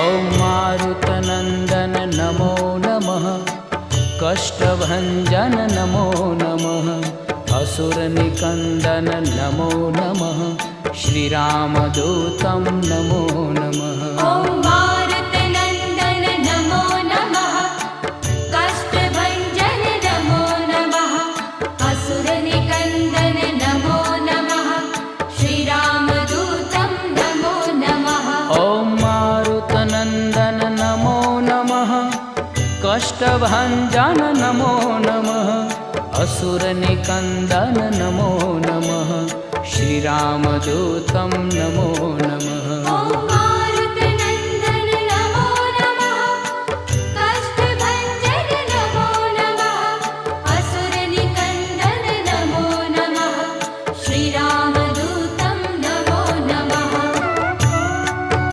ॐ मारुतनन्दन नमो नमः, कष्टभञ्जन नमो नमः, असुरनिकन्दन नमो नमः, श्रीरामदूतं नमो नमः। ॐ मारुतनन्दन नमो नमः, कष्टभञ्जन नमो नमः, असुरनिकन्दन नमो नमः, श्रीरामदूतं नमो नमः। ॐ मारुतनन्दन नमो नमः, कष्टभञ्जन नमो नमः, असुरनिकन्दन नमो नमः, श्रीरामदूतं नमो नमः।